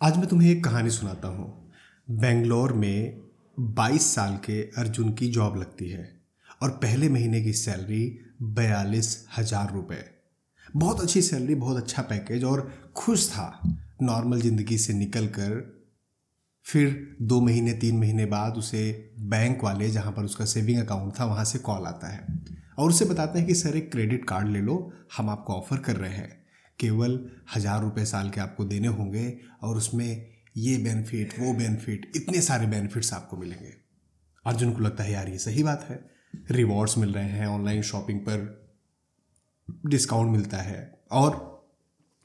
आज मैं तुम्हें एक कहानी सुनाता हूँ। बेंगलोर में 22 साल के अर्जुन की जॉब लगती है और पहले महीने की सैलरी 42,000 रुपये। बहुत अच्छी सैलरी, बहुत अच्छा पैकेज और खुश था नॉर्मल ज़िंदगी से निकल कर। फिर 2 महीने 3 महीने बाद उसे बैंक वाले, जहाँ पर उसका सेविंग अकाउंट था, वहाँ से कॉल आता है और उसे बताते हैं कि सर एक क्रेडिट कार्ड ले लो, हम आपको ऑफ़र कर रहे हैं, केवल 1,000 रुपये साल के आपको देने होंगे और उसमें ये बेनिफिट, वो बेनिफिट, इतने सारे बेनिफिट्स आपको मिलेंगे। अर्जुन को लगता है यार ये सही बात है, रिवॉर्ड्स मिल रहे हैं, ऑनलाइन शॉपिंग पर डिस्काउंट मिलता है और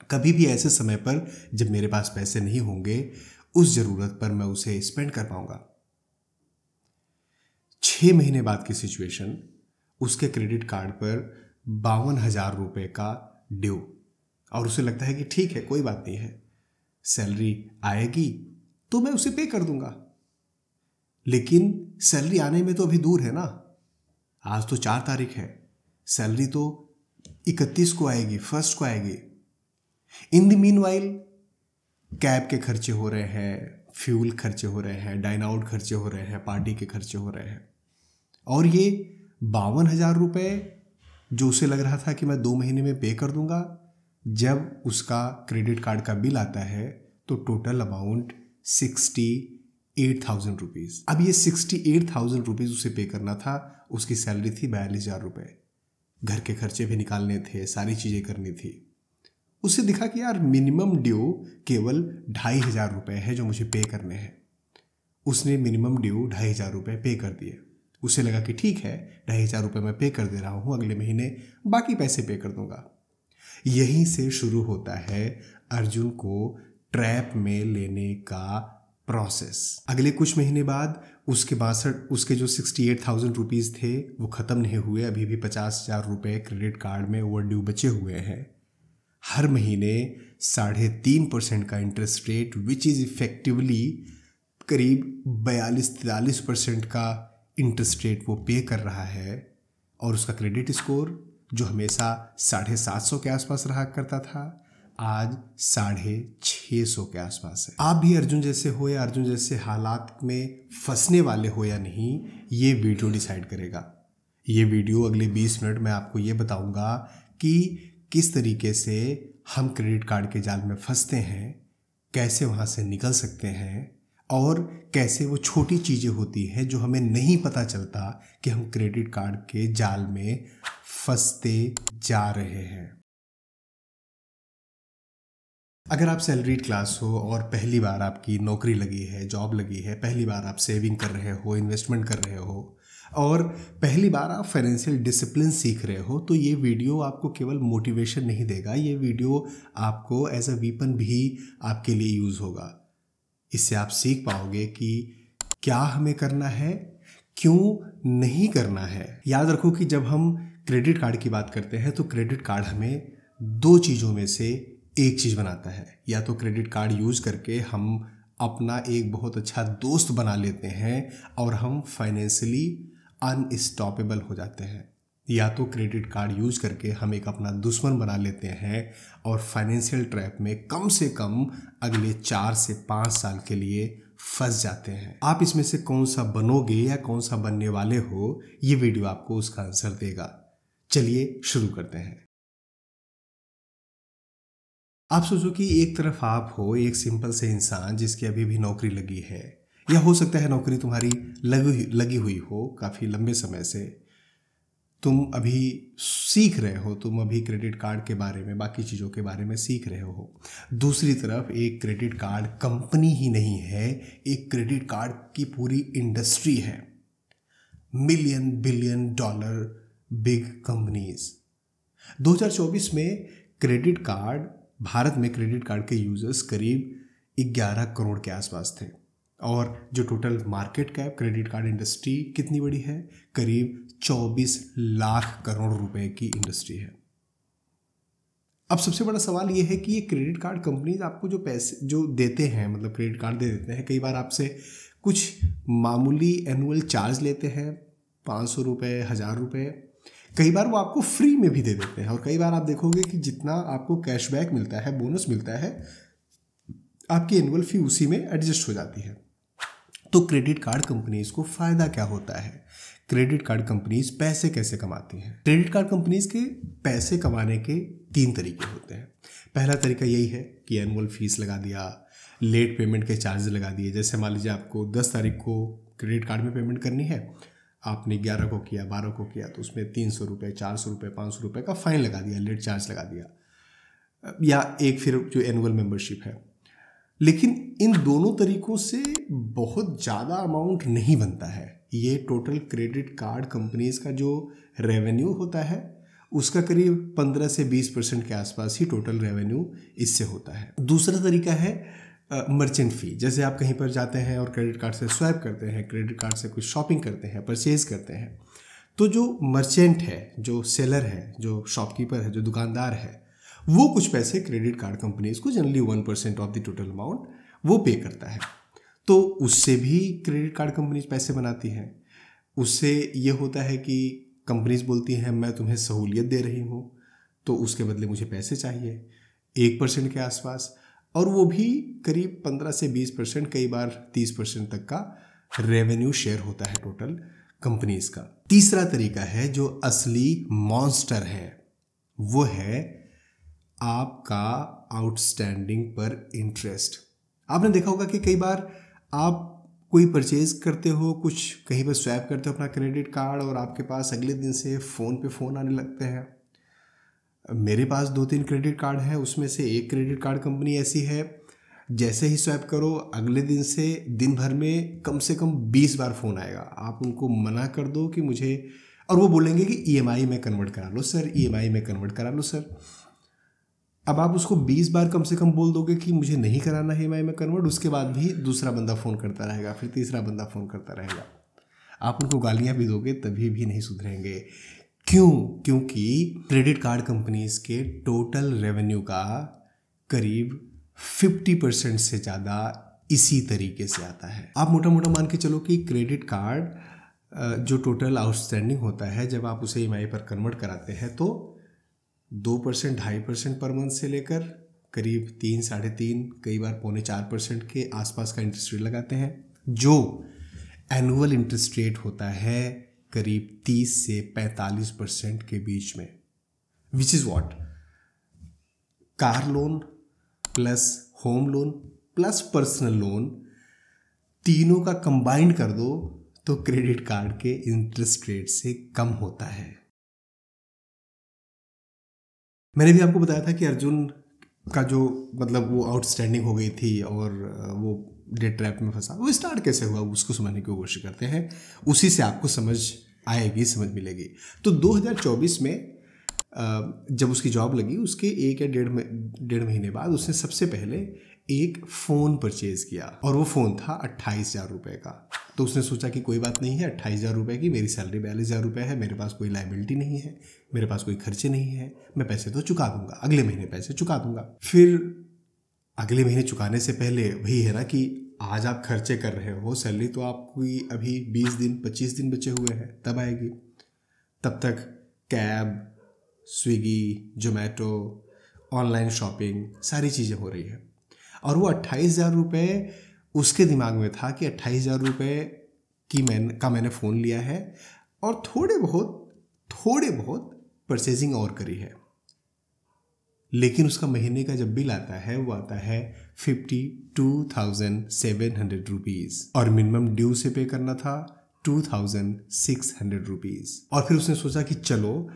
कभी भी ऐसे समय पर जब मेरे पास पैसे नहीं होंगे, उस ज़रूरत पर मैं उसे स्पेंड कर पाऊंगा। 6 महीने बाद की सिचुएशन, उसके क्रेडिट कार्ड पर 52,000 रुपये का ड्यू और उसे लगता है कि ठीक है, कोई बात नहीं है, सैलरी आएगी तो मैं उसे पे कर दूंगा। लेकिन सैलरी आने में तो अभी दूर है ना, आज तो 4 तारीख है, सैलरी तो 31 को आएगी, 1 को आएगी। इन द मीनवाइल कैब के खर्चे हो रहे हैं, फ्यूल खर्चे हो रहे हैं, डाइन आउट खर्चे हो रहे हैं, पार्टी के खर्चे हो रहे हैं और ये 52,000 रुपये जो उसे लग रहा था कि मैं 2 महीने में पे कर दूंगा, जब उसका क्रेडिट कार्ड का बिल आता है तो टोटल अमाउंट 68,000 रुपीज़। अब ये 68,000 रुपीज़ उसे पे करना था। उसकी सैलरी थी 42,000 रुपये, घर के खर्चे भी निकालने थे, सारी चीज़ें करनी थी। उसे दिखा कि यार मिनिमम ड्यू केवल 2,500 रुपये है जो मुझे पे करने हैं। उसने मिनिमम ड्यू 2,500 रुपये पे कर दिए। उसे लगा कि ठीक है, 2,500 रुपये मैं पे कर दे रहा हूँ, अगले महीने बाकी पैसे पे कर दूंगा। यहीं से शुरू होता है अर्जुन को ट्रैप में लेने का प्रोसेस। अगले कुछ महीने बाद उसके जो 68,000 रुपीज़ थे वो ख़त्म नहीं हुए, अभी भी 50,000 रुपये क्रेडिट कार्ड में ओवर ड्यू बचे हुए हैं। हर महीने 3.5% का interest rate, which is effectively करीब 42-43% का इंटरेस्ट रेट वो पे कर रहा है और उसका क्रेडिट स्कोर जो हमेशा 750 के आसपास रहा करता था, आज 650 के आसपास है। आप भी अर्जुन जैसे हो या अर्जुन जैसे हालात में फंसने वाले हो या नहीं, ये वीडियो डिसाइड करेगा। ये वीडियो अगले 20 मिनट में आपको ये बताऊंगा कि किस तरीके से हम क्रेडिट कार्ड के जाल में फंसते हैं, कैसे वहाँ से निकल सकते हैं और कैसे वो छोटी चीज़ें होती हैं जो हमें नहीं पता चलता कि हम क्रेडिट कार्ड के जाल में फंसते जा रहे हैं। अगर आप सैलरीड क्लास हो और पहली बार आपकी नौकरी लगी है, जॉब लगी है, पहली बार आप सेविंग कर रहे हो, इन्वेस्टमेंट कर रहे हो और पहली बार आप फाइनेंशियल डिसिप्लिन सीख रहे हो, तो ये वीडियो आपको केवल मोटिवेशन नहीं देगा, ये वीडियो आपको एज अ वीपन भी आपके लिए यूज़ होगा। इससे आप सीख पाओगे कि क्या हमें करना है, क्यों नहीं करना है। याद रखो कि जब हम क्रेडिट कार्ड की बात करते हैं तो क्रेडिट कार्ड हमें 2 चीज़ों में से एक चीज़ बनाता है। या तो क्रेडिट कार्ड यूज़ करके हम अपना एक बहुत अच्छा दोस्त बना लेते हैं और हम फाइनेंशियली अनस्टॉपेबल हो जाते हैं, या तो क्रेडिट कार्ड यूज़ करके हम एक अपना दुश्मन बना लेते हैं और फाइनेंशियल ट्रैप में कम से कम अगले 4 से 5 साल के लिए फंस जाते हैं। आप इसमें से कौन सा बनोगे या कौन सा बनने वाले हो, ये वीडियो आपको उसका आंसर देगा। चलिए शुरू करते हैं। आप सोचो कि एक तरफ आप हो, एक सिंपल से इंसान जिसकी अभी भी नौकरी लगी है, या हो सकता है नौकरी तुम्हारी लगी हुई हो काफ़ी लंबे समय से, तुम अभी सीख रहे हो, तुम अभी क्रेडिट कार्ड के बारे में, बाकी चीज़ों के बारे में सीख रहे हो। दूसरी तरफ एक क्रेडिट कार्ड कंपनी ही नहीं है, एक क्रेडिट कार्ड की पूरी इंडस्ट्री है। $1 बिलियन बिग कंपनीज। 2024 में क्रेडिट कार्ड, भारत में क्रेडिट कार्ड के यूजर्स करीब 11 करोड़ के आसपास थे और जो total market cap credit card industry कितनी बड़ी है, करीब 24 लाख करोड़ रुपए की इंडस्ट्री है। अब सबसे बड़ा सवाल ये है कि ये क्रेडिट कार्ड कंपनीज आपको जो पैसे जो देते हैं, मतलब क्रेडिट कार्ड दे देते हैं, कई बार आपसे कुछ मामूली एनुअल चार्ज लेते हैं, 500 रुपये, 1,000 रुपये। कई बार वो आपको फ्री में भी दे देते हैं और कई बार आप देखोगे कि जितना आपको कैशबैक मिलता है, बोनस मिलता है, आपकी एनुअल फी उसी में एडजस्ट हो जाती है। तो क्रेडिट कार्ड कंपनीज को फायदा क्या होता है, क्रेडिट कार्ड कंपनीज पैसे कैसे कमाती हैं? क्रेडिट कार्ड कंपनीज के पैसे कमाने के 3 तरीके होते हैं। पहला तरीका यही है कि एनुअल फीस लगा दिया, लेट पेमेंट के चार्ज लगा दिए। जैसे मान लीजिए आपको 10 तारीख को क्रेडिट कार्ड में पेमेंट करनी है, आपने 11 को किया, 12 को किया, तो उसमें 300 रुपये, 400 रुपये, 500 रुपये का फाइन लगा दिया, लेट चार्ज लगा दिया, या एक फिर जो एनुअल मेंबरशिप है। लेकिन इन दोनों तरीकों से बहुत ज़्यादा अमाउंट नहीं बनता है। ये टोटल क्रेडिट कार्ड कंपनीज का जो रेवेन्यू होता है उसका करीब 15 से 20% के आसपास ही टोटल रेवेन्यू इससे होता है। दूसरा तरीका है मर्चेंट फ़ी। जैसे आप कहीं पर जाते हैं और क्रेडिट कार्ड से स्वैप करते हैं, क्रेडिट कार्ड से कुछ शॉपिंग करते हैं, परचेज करते हैं, तो जो मर्चेंट है, जो सेलर है, जो शॉपकीपर है, जो दुकानदार है, वो कुछ पैसे क्रेडिट कार्ड कंपनीज को generally 1% of the total amount वो पे करता है। तो उससे भी क्रेडिट कार्ड कंपनीज पैसे बनाती हैं। उससे ये होता है कि कंपनीज बोलती हैं मैं तुम्हें सहूलियत दे रही हूँ तो उसके बदले मुझे पैसे चाहिए 1% के आसपास, और वो भी करीब 15 से 20%, कई बार 30% तक का रेवेन्यू शेयर होता है टोटल कंपनीज का। तीसरा तरीका है जो असली मॉन्स्टर है, वो है आपका आउटस्टैंडिंग पर इंटरेस्ट। आपने देखा होगा कि कई बार आप कोई परचेज करते हो, कुछ कहीं पर स्वैप करते हो अपना क्रेडिट कार्ड, और आपके पास अगले दिन से फ़ोन पे फ़ोन आने लगते हैं। मेरे पास 2-3 क्रेडिट कार्ड हैं, उसमें से एक क्रेडिट कार्ड कंपनी ऐसी है, जैसे ही स्वैप करो अगले दिन से दिन भर में कम से कम 20 बार फ़ोन आएगा। आप उनको मना कर दो कि मुझे, और वो बोलेंगे कि EMI में कन्वर्ट करा लो सर, EMI में कन्वर्ट करा लो सर। अब आप उसको 20 बार कम से कम बोल दोगे कि मुझे नहीं कराना है EMI में कन्वर्ट, उसके बाद भी दूसरा बंदा फ़ोन करता रहेगा, फिर तीसरा बंदा फ़ोन करता रहेगा। आप उनको गालियाँ भी दोगे तभी भी नहीं सुधरेंगे। क्यों? क्योंकि क्रेडिट कार्ड कंपनीज के टोटल रेवेन्यू का करीब 50% से ज़्यादा इसी तरीके से आता है। आप मोटा मोटा मान के चलो कि क्रेडिट कार्ड जो टोटल आउटस्टैंडिंग होता है, जब आप उसे EMI पर कन्वर्ट कराते हैं तो 2%, 2.5% पर मंथ से लेकर करीब 3, 3.5, कई बार 3.25% के आसपास का इंटरेस्ट रेट लगाते हैं, जो एनुअल इंटरेस्ट रेट होता है करीब 30 से 45% के बीच में, which is what, car loan plus home loan plus personal loan, तीनों का कंबाइंड कर दो तो क्रेडिट कार्ड के इंटरेस्ट रेट से कम होता है। मैंने भी आपको बताया था कि अर्जुन का जो मतलब वो आउटस्टैंडिंग हो गई थी और वो डेट ट्रैप में फंसा, वो स्टार्ट कैसे हुआ उसको समझने की कोशिश करते हैं, उसी से आपको समझ आएगी, समझ मिलेगी। तो 2024 में जब उसकी जॉब लगी, उसके 1 या 1.5 महीने बाद उसने सबसे पहले एक फ़ोन परचेज़ किया, और वो फ़ोन था 28,000 रुपये का। तो उसने सोचा कि कोई बात नहीं है, 28,000 रुपये की, मेरी सैलरी 42,000 रुपये है, मेरे पास कोई लायबिलिटी नहीं है, मेरे पास कोई खर्चे नहीं है, मैं पैसे तो चुका दूंगा, अगले महीने पैसे चुका दूंगा। फिर अगले महीने चुकाने से पहले वही है ना कि आज आप खर्चे कर रहे हो, सैलरी तो आपकी अभी 20 दिन 25 दिन बचे हुए हैं, तब आएगी। तब तक cab, Swiggy, Zomato, online shopping, सारी चीज़ें हो रही है, और वो 28,000 रुपये उसके दिमाग में था कि 28,000 रुपये का मैंने फ़ोन लिया है और थोड़े बहुत परचेजिंग और करी है। लेकिन उसका महीने का जब बिल आता है वो आता है 52,700 रुपीज़, और मिनिमम ड्यू से पे करना था 2,600 रुपीज़। और फिर उसने सोचा कि चलो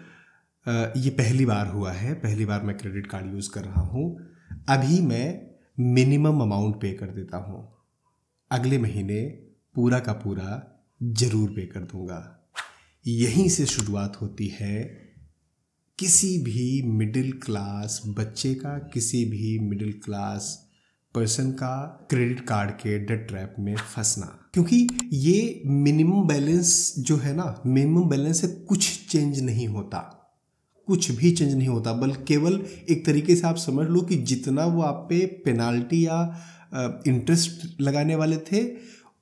ये पहली बार हुआ है, पहली बार मैं क्रेडिट कार्ड यूज़ कर रहा हूँ, अभी मैं मिनिमम अमाउंट पे कर देता हूँ, अगले महीने पूरा का पूरा ज़रूर पे कर दूँगा। यहीं से शुरुआत होती है किसी भी मिडिल क्लास बच्चे का, किसी भी मिडिल क्लास पर्सन का क्रेडिट कार्ड के डेट ट्रैप में फंसना। क्योंकि ये मिनिमम बैलेंस जो है ना, मिनिमम बैलेंस से कुछ चेंज नहीं होता, कुछ भी चेंज नहीं होता, बल्कि केवल एक तरीके से आप समझ लो कि जितना वो आप पे पेनाल्टी या इंटरेस्ट लगाने वाले थे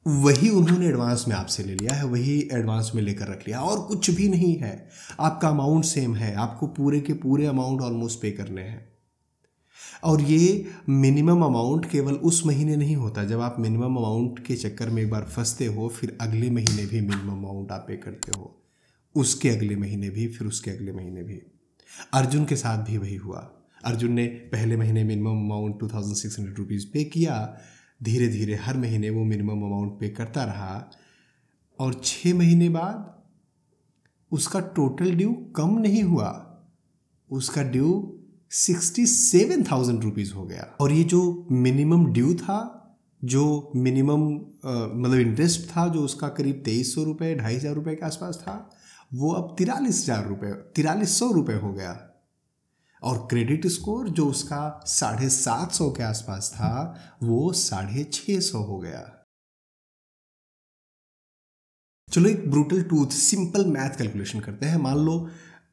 वही उन्होंने एडवांस में आपसे ले लिया है, वही एडवांस में लेकर रख लिया, और कुछ भी नहीं है। आपका अमाउंट सेम है, आपको पूरे के पूरे अमाउंट ऑलमोस्ट पे करने हैं। और ये मिनिमम अमाउंट केवल उस महीने नहीं होता, जब आप मिनिमम अमाउंट के चक्कर में एक बार फंसते हो फिर अगले महीने भी मिनिमम अमाउंट आप पे करते हो, उसके अगले महीने भी, फिर उसके अगले महीने भी। अर्जुन के साथ भी वही हुआ। अर्जुन ने पहले महीने मिनिमम अमाउंट 2600 रुपीज़ पे किया, धीरे धीरे हर महीने वो मिनिमम अमाउंट पे करता रहा और 6 महीने बाद उसका टोटल ड्यू कम नहीं हुआ, उसका ड्यू 67,000 रुपीज़ हो गया। और ये जो मिनिमम ड्यू था, जो मिनिमम मतलब इंटरेस्ट था, जो उसका करीब 2300 रुपये 2500 रुपये के आसपास था, वो अब 4300 रुपये हो गया। और क्रेडिट स्कोर जो उसका 750 के आसपास था वो 650 हो गया। चलो एक brutal truth, simple math calculation करते हैं। मान लो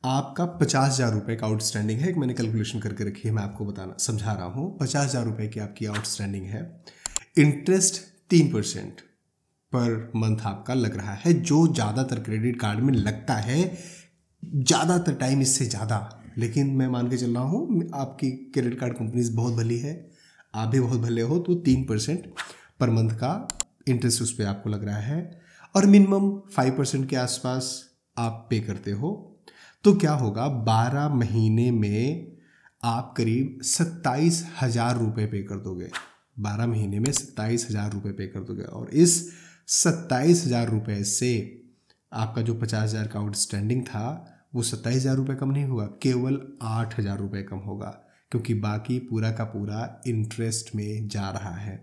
आपका 50,000 रुपये का आउटस्टैंडिंग है। एक मैंने कैलकुलेशन करके रखी है, मैं आपको समझा रहा हूँ। 50,000 रुपये की आपकी आउटस्टैंडिंग है। इंटरेस्ट 3% पर मंथ आपका लग रहा है, जो ज़्यादातर क्रेडिट कार्ड में लगता है, ज़्यादातर टाइम इससे ज़्यादा। लेकिन मैं मान के चल रहा हूँ आपकी क्रेडिट कार्ड कंपनीज बहुत भली है, आप भी बहुत भले हो, तो 3% पर मंथ का इंटरेस्ट उस पर आपको लग रहा है और मिनिमम 5% के आसपास आप पे करते हो। तो क्या होगा, 12 महीने में आप करीब 27,000 रुपये पे कर दोगे। 12 महीने में 27,000 रुपये पे कर दोगे और इस 27,000 रुपये से आपका जो 50,000 का आउटस्टैंडिंग था वो 27,000 रुपये कम नहीं हुआ, केवल 8,000 रुपये कम होगा, क्योंकि बाकी पूरा का पूरा इंटरेस्ट में जा रहा है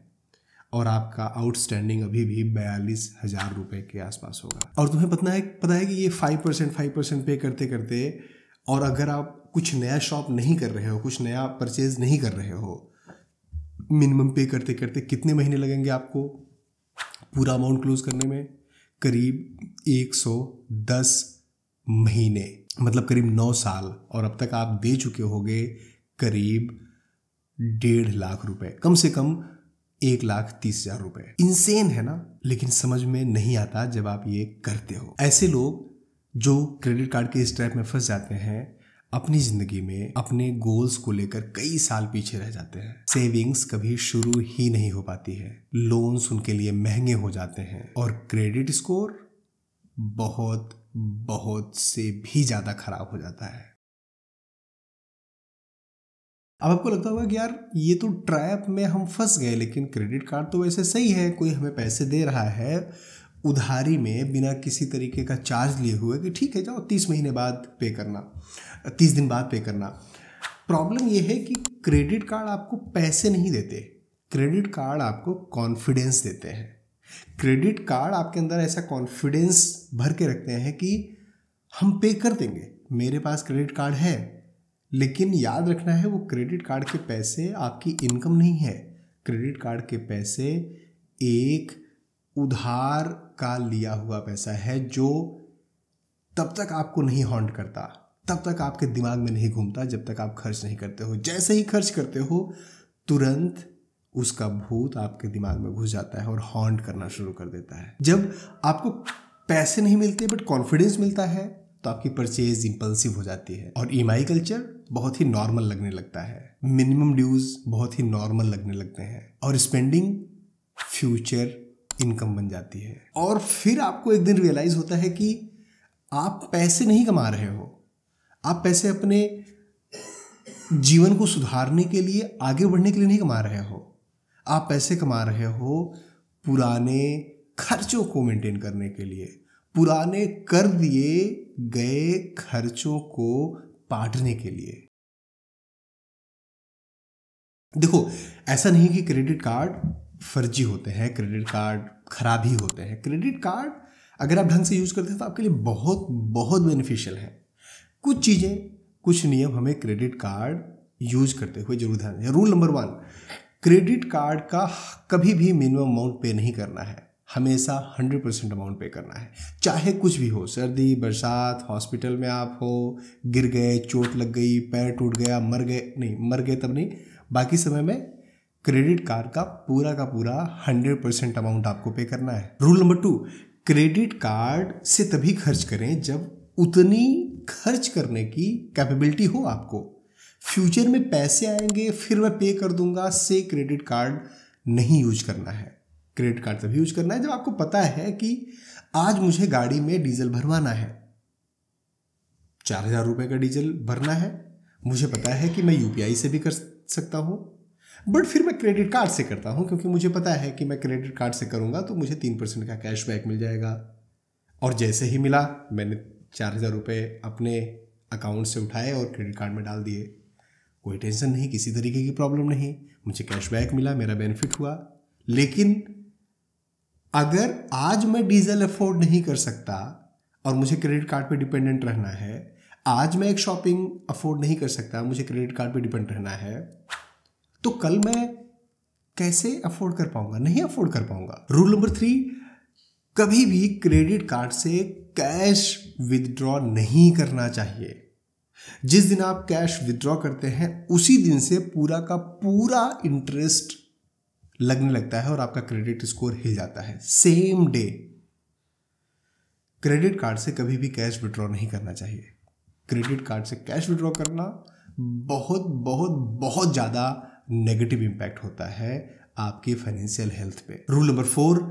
और आपका आउटस्टैंडिंग अभी भी 42,000 रुपये के आसपास होगा। और तुम्हें पता है कि ये 5% पे करते करते, और अगर आप कुछ नया शॉप नहीं कर रहे हो, कुछ नया परचेज नहीं कर रहे हो, मिनिमम पे करते करते कितने महीने लगेंगे आपको पूरा अमाउंट क्लोज करने में? करीब 110 महीने, मतलब करीब 9 साल। और अब तक आप दे चुके होगे करीब 1.5 लाख रुपए, कम से कम 1,30,000 रुपए। इंसेन है ना? लेकिन समझ में नहीं आता जब आप ये करते हो। ऐसे लोग जो क्रेडिट कार्ड के इस ट्रैप में फंस जाते हैं, अपनी जिंदगी में अपने गोल्स को लेकर कई साल पीछे रह जाते हैं। सेविंग्स कभी शुरू ही नहीं हो पाती है, लोन्स उनके लिए महंगे हो जाते हैं और क्रेडिट स्कोर बहुत से भी ज्यादा खराब हो जाता है। अब आपको लगता होगा कि यार ये तो ट्रैप में हम फंस गए, लेकिन क्रेडिट कार्ड तो वैसे सही है, कोई हमें पैसे दे रहा है उधारी में बिना किसी तरीके का चार्ज लिए हुए कि ठीक है जाओ 30 महीने बाद पे करना, 30 दिन बाद पे करना। प्रॉब्लम ये है कि क्रेडिट कार्ड आपको पैसे नहीं देते, क्रेडिट कार्ड आपको कॉन्फिडेंस देते हैं। क्रेडिट कार्ड आपके अंदर ऐसा कॉन्फिडेंस भर के रखते हैं कि हम पे कर देंगे, मेरे पास क्रेडिट कार्ड है। लेकिन याद रखना है, वो क्रेडिट कार्ड के पैसे आपकी इनकम नहीं है। क्रेडिट कार्ड के पैसे एक उधार का लिया हुआ पैसा है, जो तब तक आपको नहीं हॉन्ट करता, तब तक आपके दिमाग में नहीं घूमता जब तक आप खर्च नहीं करते हो। जैसे ही खर्च करते हो तुरंत उसका भूत आपके दिमाग में घुस जाता है और हॉन्ट करना शुरू कर देता है। जब आपको पैसे नहीं मिलते बट कॉन्फिडेंस मिलता है तो आपकी परचेज इंपल्सिव हो जाती है और ईएमआई कल्चर बहुत ही नॉर्मल लगने लगता है, मिनिमम ड्यूज बहुत ही नॉर्मल लगने लगते हैं और स्पेंडिंग फ्यूचर इनकम बन जाती है। और फिर आपको एक दिन रियलाइज होता है कि आप पैसे नहीं कमा रहे हो, आप पैसे अपने जीवन को सुधारने के लिए, आगे बढ़ने के लिए नहीं कमा रहे हो, आप पैसे कमा रहे हो पुराने खर्चों को मेंटेन करने के लिए, पुराने कर दिए गए खर्चों को पाटने के लिए। देखो, ऐसा नहीं कि क्रेडिट कार्ड फर्जी होते हैं, क्रेडिट कार्ड खराब ही होते हैं। क्रेडिट कार्ड अगर आप ढंग से यूज करते हैं तो आपके लिए बहुत बेनिफिशियल है। कुछ चीजें, कुछ नियम हमें क्रेडिट कार्ड यूज करते हुए जरूर ध्यान दें। रूल नंबर 1, क्रेडिट कार्ड का कभी भी मिनिमम अमाउंट पे नहीं करना है, हमेशा 100% अमाउंट पे करना है, चाहे कुछ भी हो। सर्दी, बरसात, हॉस्पिटल में आप हो, गिर गए, चोट लग गई, पैर टूट गया, मर गए तब नहीं, बाकी समय में क्रेडिट कार्ड का पूरा 100% अमाउंट आपको पे करना है। रूल नंबर 2, क्रेडिट कार्ड से तभी खर्च करें जब उतनी खर्च करने की कैपेबिलिटी हो आपको। फ्यूचर में पैसे आएंगे फिर मैं पे कर दूंगा से क्रेडिट कार्ड नहीं यूज करना है। क्रेडिट कार्ड तभी यूज करना है जब आपको पता है कि आज मुझे गाड़ी में डीजल भरवाना है, 4,000 रुपये का डीजल भरना है, मुझे पता है कि मैं यूपीआई से भी कर सकता हूँ, बट फिर मैं क्रेडिट कार्ड से करता हूँ क्योंकि मुझे पता है कि मैं क्रेडिट कार्ड से करूँगा तो मुझे 3% का कैशबैक मिल जाएगा। और जैसे ही मिला मैंने 4,000 रुपये अपने अकाउंट से उठाए और क्रेडिट कार्ड में डाल दिए। कोई टेंशन नहीं, किसी तरीके की प्रॉब्लम नहीं, मुझे कैशबैक मिला, मेरा बेनिफिट हुआ। लेकिन अगर आज मैं डीजल अफोर्ड नहीं कर सकता और मुझे क्रेडिट कार्ड पे डिपेंडेंट रहना है, आज मैं एक शॉपिंग अफोर्ड नहीं कर सकता, मुझे क्रेडिट कार्ड पे डिपेंड रहना है, तो कल मैं कैसे अफोर्ड कर पाऊंगा? नहीं अफोर्ड कर पाऊंगा। रूल नंबर 3, कभी भी क्रेडिट कार्ड से कैश विदड्रॉ नहीं करना चाहिए। जिस दिन आप कैश विदड्रॉ करते हैं उसी दिन से पूरा का पूरा इंटरेस्ट लगने लगता है और आपका क्रेडिट स्कोर हिल जाता है सेम डे। क्रेडिट कार्ड से कभी भी कैश विदड्रॉ नहीं करना चाहिए। क्रेडिट कार्ड से कैश विदड्रॉ करना बहुत बहुत बहुत ज़्यादा नेगेटिव इम्पैक्ट होता है आपकी फाइनेंशियल हेल्थ पे। Rule number 4,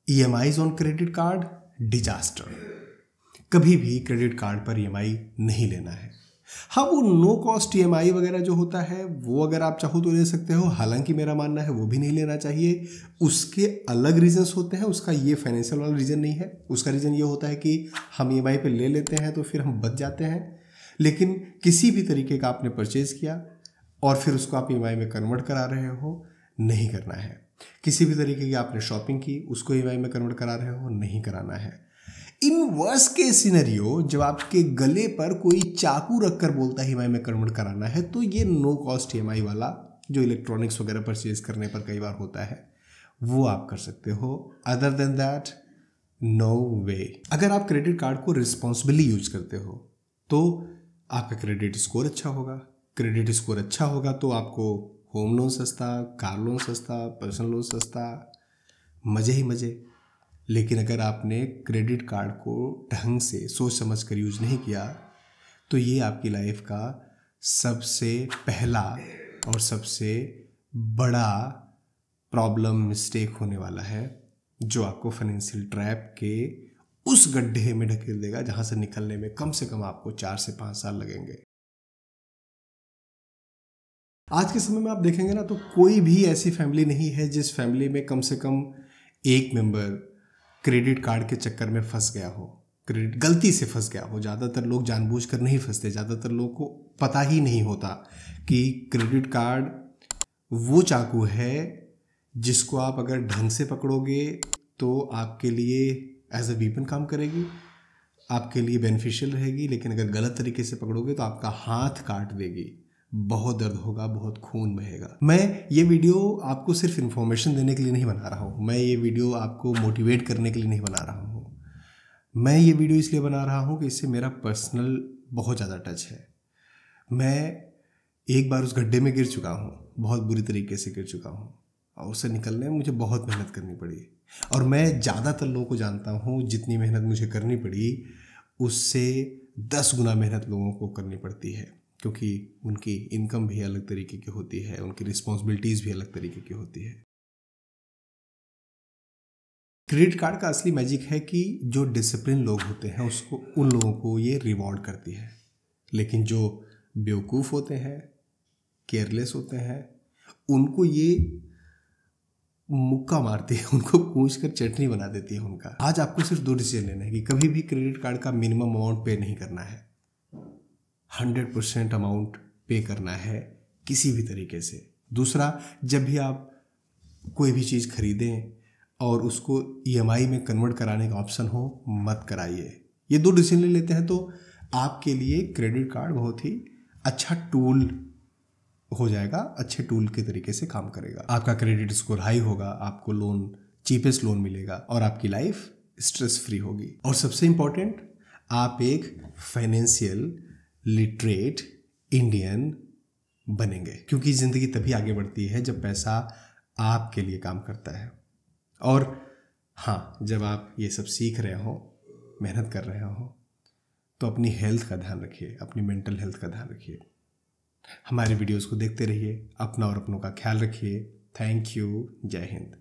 EMIs on credit card disaster. कभी भी क्रेडिट कार्ड पर EMI नहीं लेना है। हाँ, वो नो कॉस्ट EMI वगैरह जो होता है वो अगर आप चाहो तो ले सकते हो, हालांकि मेरा मानना है वो भी नहीं लेना चाहिए। उसके अलग रीजंस होते हैं, उसका ये फाइनेंशियल वाला रीज़न नहीं है। उसका रीज़न ये होता है कि हम EMI पे ले लेते हैं तो फिर हम बच जाते हैं। लेकिन किसी भी तरीके का आपने परचेज़ किया और फिर उसको आप EMI में कन्वर्ट करा रहे हो, नहीं करना है। किसी भी तरीके की आपने शॉपिंग की, उसको EMI में कन्वर्ट करा रहे हो, नहीं कराना है। इन वर्स्ट केस सिनेरियो जब आपके गले पर कोई चाकू रखकर बोलता है EMI में कन्वर्ट कराना है, तो ये नो कॉस्ट EMI वाला जो इलेक्ट्रॉनिक्स वगैरह परचेज करने पर कई बार होता है वो आप कर सकते हो। अदर देन दैट नो वे। अगर आप क्रेडिट कार्ड को रिस्पॉन्सिबली यूज करते हो तो आपका क्रेडिट स्कोर अच्छा होगा। क्रेडिट स्कोर अच्छा होगा तो आपको होम लोन सस्ता, कार लोन सस्ता, पर्सनल लोन सस्ता, मज़े ही मज़े। लेकिन अगर आपने क्रेडिट कार्ड को ढंग से सोच समझ कर यूज नहीं किया तो ये आपकी लाइफ का सबसे पहला और सबसे बड़ा प्रॉब्लम मिस्टेक होने वाला है, जो आपको फाइनेंशियल ट्रैप के उस गड्ढे में ढकेल देगा जहां से निकलने में कम से कम आपको 4 से 5 साल लगेंगे। आज के समय में आप देखेंगे ना तो कोई भी ऐसी फैमिली नहीं है जिस फैमिली में कम से कम एक मेंबर क्रेडिट कार्ड के चक्कर में फंस गया हो, क्रेडिट गलती से फंस गया हो। ज़्यादातर लोग जानबूझकर नहीं फंसते, ज़्यादातर लोग को पता ही नहीं होता कि क्रेडिट कार्ड वो चाकू है जिसको आप अगर ढंग से पकड़ोगे तो आपके लिए एज अ वीपन काम करेगी, आपके लिए बेनिफिशियल रहेगी। लेकिन अगर गलत तरीके से पकड़ोगे तो आपका हाथ काट देगी, बहुत दर्द होगा, बहुत खून बहेगा। मैं ये वीडियो आपको सिर्फ इन्फॉर्मेशन देने के लिए नहीं बना रहा हूँ, मैं ये वीडियो आपको मोटिवेट करने के लिए नहीं बना रहा हूँ। मैं ये वीडियो इसलिए बना रहा हूँ कि इससे मेरा पर्सनल बहुत ज़्यादा टच है। मैं एक बार उस गड्ढे में गिर चुका हूँ, बहुत बुरी तरीके से गिर चुका हूँ और उससे निकलने में मुझे बहुत मेहनत करनी पड़ी। और मैं ज़्यादातर लोगों को जानता हूँ, जितनी मेहनत मुझे करनी पड़ी उससे 10 गुना मेहनत लोगों को करनी पड़ती है, क्योंकि उनकी इनकम भी अलग तरीके की होती है, उनकी रिस्पॉन्सिबिलिटीज़ भी अलग तरीके की होती है। क्रेडिट कार्ड का असली मैजिक है कि जो डिसिप्लिन लोग होते हैं उसको, उन लोगों को ये रिवॉर्ड करती है। लेकिन जो बेवकूफ़ होते हैं, केयरलेस होते हैं, उनको ये मुक्का मारती है, उनको पूंछ कर चटनी बना देती है उनका। आज आपको सिर्फ 2 डिसीजन लेना है कि कभी भी क्रेडिट कार्ड का मिनिमम अमाउंट पे नहीं करना है, 100% अमाउंट पे करना है किसी भी तरीके से। दूसरा, जब भी आप कोई भी चीज़ खरीदें और उसको EMI में कन्वर्ट कराने का ऑप्शन हो, मत कराइए। ये 2 डिसीजन ले लेते हैं तो आपके लिए क्रेडिट कार्ड बहुत ही अच्छा टूल हो जाएगा, अच्छे टूल के तरीके से काम करेगा। आपका क्रेडिट स्कोर हाई होगा, आपको लोन, चीपेस्ट लोन मिलेगा और आपकी लाइफ स्ट्रेस फ्री होगी। और सबसे इम्पॉर्टेंट, आप एक फाइनेंशियल लिटरेट इंडियन बनेंगे, क्योंकि ज़िंदगी तभी आगे बढ़ती है जब पैसा आपके लिए काम करता है। और हाँ, जब आप ये सब सीख रहे हो, मेहनत कर रहे हो, तो अपनी हेल्थ का ध्यान रखिए, अपनी मेंटल हेल्थ का ध्यान रखिए। हमारे वीडियोस को देखते रहिए, अपना और अपनों का ख्याल रखिए। Thank you. जय हिंद।